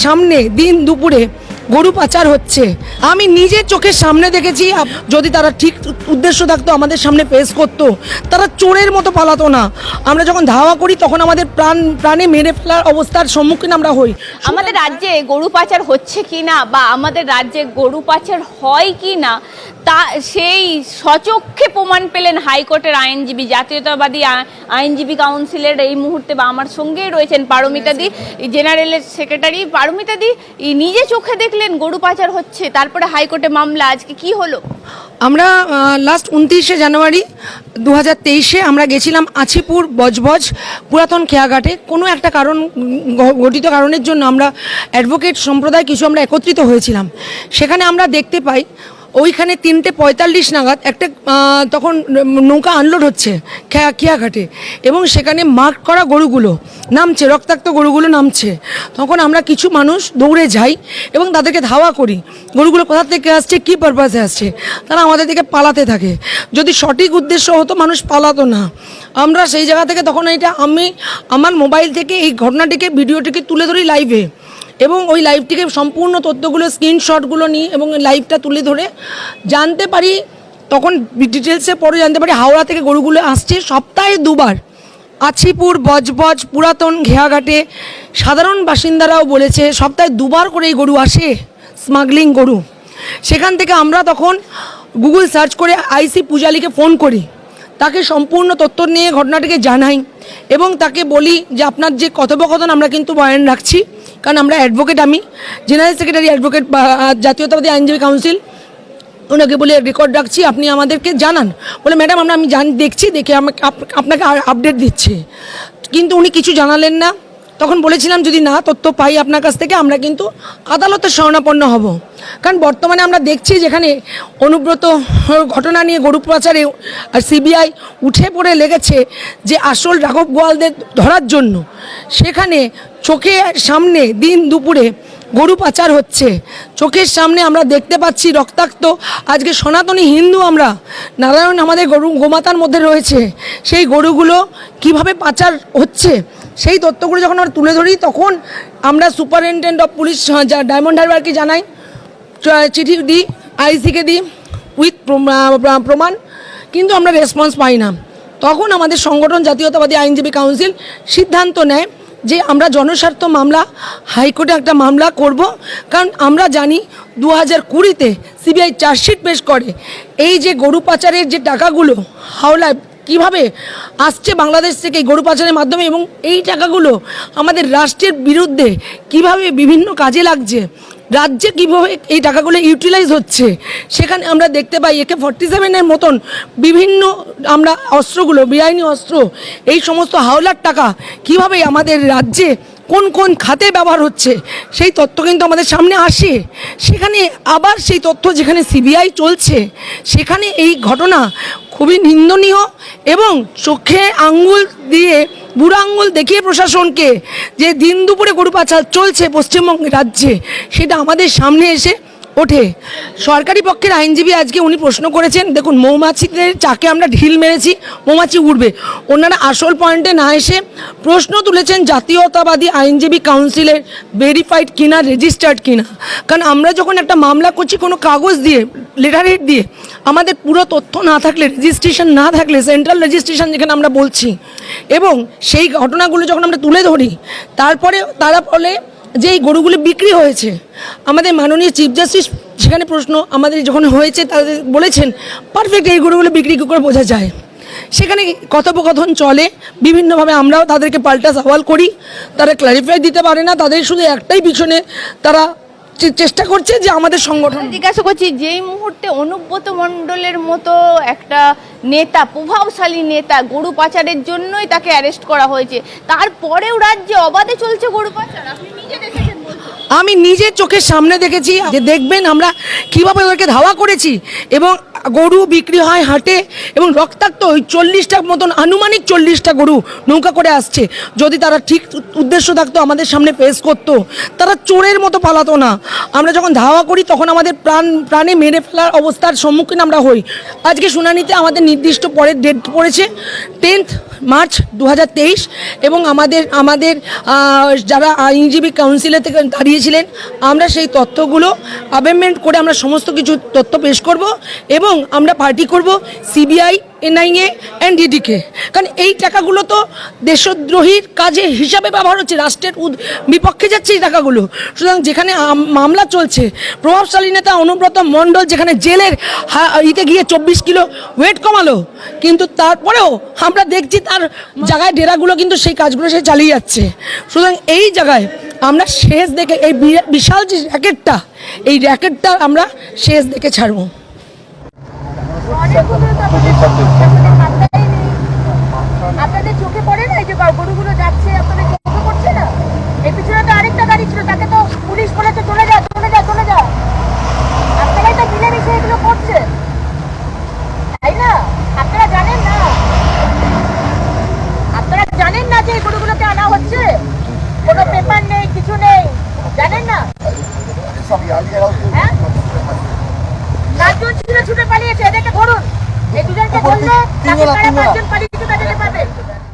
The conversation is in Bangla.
সামনে দিন দুপুরে গরু পাচার হচ্ছে। আমি নিজে চোখের সামনে দেখেছি। যদি তারা ঠিক উদ্দেশ্য থাকতো আমাদের সামনে পেশ করতো, তারা চোরের মতো পালাতো না। আমরা যখন ধাওয়া করি তখন আমাদের প্রাণে মেরে ফেলার অবস্থার সম্মুখীন আমরা হই। আমাদের রাজ্যে গরু পাচার হচ্ছে কিনা বা আমাদের রাজ্যে গরু পাচার হয় কিনা তা সেই সচক্ষে প্রমাণ পেলেন হাইকোর্টের আইনজীবী, জাতীয়তাবাদী আইনজীবী কাউন্সিলের এই মুহূর্তে বা আমার সঙ্গেই রয়েছেন পারমিতা দি, জেনারেলের সেক্রেটারি। পারমিতা দি নিজে চোখে দেখলেন গরু পাচার হচ্ছে, তারপরে হাইকোর্টে মামলা, আজকে কি হলো? আমরা লাস্ট 29শে জানুয়ারি 2023-এ আমরা গেছিলাম আছিপুর বজবজ পুরাতন খেয়াঘাটে। কোনো একটা ঘটিত কারণের জন্য আমরা অ্যাডভোকেট সম্প্রদায় কিছু আমরা একত্রিত হয়েছিলাম। সেখানে আমরা দেখতে পাই ওইখানে 3:45 নাগাদ একটা তখন নৌকা আনলোড হচ্ছে খেয়াঘাটে, এবং সেখানে মার্ক করা গরুগুলো নামছে, রক্তাক্ত গরুগুলো নামছে। তখন আমরা কিছু মানুষ দৌড়ে যাই এবং তাদেরকে ধাওয়া করি, গরুগুলো কোথা থেকে আসছে, কী পারপাসে আসছে। তারা আমাদের দিকে পালাতে থাকে। যদি সঠিক উদ্দেশ্য হতো মানুষ পালাতো না। আমরা সেই জায়গা থেকে তখন আমি আমার মোবাইল থেকে এই ঘটনাটিকে ভিডিওটিকে তুলে ধরি লাইভে, এবং ওই লাইভটিকে সম্পূর্ণ তথ্যগুলো স্ক্রিনশটগুলো নিই এবং লাইভটা তুলে ধরে জানতে পারি। তখন ডিটেলসে পরে জানতে পারি হাওড়া থেকে গরুগুলো আসছে সপ্তাহে 2বার আছিপুর বজবজ পুরাতন ঘেয়াঘাটে। সাধারণ বাসিন্দারাও বলেছে সপ্তাহে 2বার করে এই গরু আসে, স্মাগলিং গরু। সেখান থেকে আমরা তখন গুগল সার্চ করে আইসি পূজালিকে ফোন করি, তাকে সম্পূর্ণ তথ্য নিয়ে ঘটনাটিকে জানাই এবং তাকে বলি যে আপনার যে কথোপকথন আমরা কিন্তু বয়ান রাখছি, কারণ আমরা অ্যাডভোকেট, আমি জেনারেল সেক্রেটারি অ্যাডভোকেট জাতীয়তাবাদী আইনজীবী কাউন্সিল, ওনাকে বলে রেকর্ড রাখছি, আপনি আমাদেরকে জানান। বলে ম্যাডাম আমি দেখছি, দেখে আপনাকে আপডেট দিচ্ছি। কিন্তু উনি কিছু জানালেন না। তখন বলেছিলাম যদি না তথ্য পাই আপনার কাছ থেকে আমরা কিন্তু আদালতের শরণাপন্ন হব। কারণ বর্তমানে আমরা দেখছি যেখানে অনুব্রত ঘটনা নিয়ে গরু পাচারে আর সিবিআই উঠে পড়ে লেগেছে যে আসল রাঘব গোয়ালদের ধরার জন্য, সেখানে চোখের সামনে দিন দুপুরে গরু পাচার হচ্ছে। চোখের সামনে আমরা দেখতে পাচ্ছি রক্তাক্ত। আজকে সনাতনী হিন্দু আমরা, নারায়ণ আমাদের গোমাতার মধ্যে রয়েছে, সেই গরুগুলো কিভাবে পাচার হচ্ছে সেই তথ্যগুলো যখন আমরা তুলে ধরি, তখন আমরা সুপারিনটেন্ডেন্ট অফ পুলিশ ডায়মন্ড হারবারকে জানাই, চিঠি দিই, আইসিকে দিই উইথ প্রমাণ, কিন্তু আমরা রেসপন্স পাই না। তখন আমাদের সংগঠন জাতীয়তাবাদী আইনজীবী কাউন্সিল সিদ্ধান্ত নেয় যে আমরা জনস্বার্থ মামলা হাইকোর্টে একটা মামলা করব। কারণ আমরা জানি 2020-তে সিবিআই চার্জশিট পেশ করে এই যে গরু পাচারের যে টাকাগুলো হাওলায় কীভাবে আসছে বাংলাদেশ থেকে গরু পাচারের মাধ্যমে, এবং এই টাকাগুলো আমাদের রাষ্ট্রের বিরুদ্ধে কিভাবে বিভিন্ন কাজে লাগছে, রাজ্যে কীভাবে এই টাকাগুলো ইউটিলাইজ হচ্ছে। সেখানে আমরা দেখতে পাই AK-47-এর মতন বিভিন্ন আমরা অস্ত্রগুলো, বেআইনি অস্ত্র, এই সমস্ত হাওলার টাকা কিভাবে আমাদের রাজ্যে কোন কোন খাতে ব্যবহার হচ্ছে সেই তথ্য কিন্তু আমাদের সামনে আসে। সেখানে আবার সেই তথ্য যেখানে সিবিআই চলছে, সেখানে এই ঘটনা খুবই নিন্দনীয়, এবং চোখে আঙ্গুল দিয়ে বুড়ো আঙ্গুল দেখিয়ে প্রশাসনকে যে দিন দুপুরে গরু পাচার চলছে পশ্চিমবঙ্গ রাজ্যে, সেটা আমাদের সামনে এসে ওঠে। সরকারি পক্ষের আইনজীবী আজকে উনি প্রশ্ন করেছেন, দেখুন মৌমাছিদের চাকে আমরা ঢিল মেরেছি, মৌমাছি উড়বে। ওনারা আসল পয়েন্টে না এসে প্রশ্ন তুলেছেন জাতীয়তাবাদী আইনজীবী কাউন্সিলের ভেরিফাইড কিনা, রেজিস্টার্ড কিনা। কারণ আমরা যখন একটা মামলা করছি কোনো কাগজ দিয়ে, লেটার হেড দিয়ে, আমাদের পুরো তথ্য না থাকলে, রেজিস্ট্রেশন না থাকলে, সেন্ট্রাল রেজিস্ট্রেশন যেখানে আমরা বলছি, এবং সেই ঘটনাগুলো যখন আমরা তুলে ধরি, তারপরে তারা বলে যে এই গরুগুলো বিক্রি হয়েছে। আমাদের মাননীয় চিফ জাস্টিস সেখানে প্রশ্ন আমাদের যখন হয়েছে, তাদের বলেছেন পারফেক্ট এই গরুগুলো বিক্রি কী করে বোঝা যায়। সেখানে কথোপকথন চলে বিভিন্নভাবে, আমরাও তাদেরকে পাল্টা সওয়াল করি, তারা ক্ল্যারিফাই দিতে পারে না। তাদের শুধু একটাই পিছনে তারা চেষ্টা করছে যে আমাদের সংগঠন। জিজ্ঞাসা করছি, যেই মুহূর্তে অনুব্রত মণ্ডলের মতো একটা নেতা, প্রভাবশালী নেতা, গরু পাচারের জন্যই তাকে অ্যারেস্ট করা হয়েছে, তারপরেও রাজ্যে অবাধে চলছে গরু পাচার, আপনি নিজে দেখেছেন? আমি নিজে চোখের সামনে দেখেছি যে দেখবেন আমরা কিভাবে ওদেরকে ধাওয়া করেছি, এবং গরু বিক্রি হয় হাটে এবং রক্তাক্ত ওই 40টার মতন আনুমানিক 40টা গরু নৌকা করে আসছে। যদি তারা ঠিক উদ্দেশ্য থাকতো আমাদের সামনে পেশ করতো, তারা চোরের মতো পালাতো না। আমরা যখন ধাওয়া করি তখন আমাদের প্রাণে মেরে ফেলার অবস্থার সম্মুখীন আমরা হই। আজকে শুনানিতে আমাদের নির্দিষ্ট পরের ডেট পড়েছে 10 মার্চ 2023 এবং আমাদের যারা আইনজীবী কাউন্সিলে থেকে দাঁড়িয়েছিলেন, আমরা সেই তথ্যগুলো অ্যামেন্ডমেন্ট করে আমরা সমস্ত কিছু তথ্য পেশ করব এবং আমরা পার্টি করব সিবিআই, এনআইএ অ্যান্ড ডিডিকে। কারণ এই টাকাগুলো তো দেশদ্রোহীর কাজে হিসাবে ব্যবহার হচ্ছে, রাষ্ট্রের বিপক্ষে যাচ্ছে এই টাকাগুলো। সুতরাং যেখানে মামলা চলছে, প্রভাবশালী নেতা অনুব্রত মণ্ডল যেখানে জেলের ইতে গিয়ে 24 কিলো ওয়েট কমালো, কিন্তু তারপরেও আমরা দেখছি তার জায়গায় ডেরাগুলো কিন্তু সেই কাজগুলো সে চালিয়ে যাচ্ছে। সুতরাং এই জায়গায় আমরা শেষ দেখে এই বিশাল যে র্যাকেটটা, এই র্যাকেটটা আমরা শেষ দেখে ছাড়বো। আপনাদের চোখে পড়ে না এই যে গরুগুলো যাচ্ছে, আপনাদের চোখে পড়ছে না? এই পিছনে তো আরেকটা গাড়ি ছিল, তাকে তো পুলিশ বলেছে চলে যা চলে যা চলে যা। আপনারাই তো মিলেমিশে এগুলো করছে, তাই না? আপনারা জানেন না, আপনারা জানেন না যে এই গরুগুলোকে আনা হচ্ছে, কোনো পেপার নেই, কিছু নেই, জানেন না? হ্যাঁ, 7 জন ছিল ছুটে পালিয়েছে, এদেরকে ধরুন। এই দুজনকে ধরলে তাকে কারা 5 জন পালিয়েছে তাদেরকে পাবে।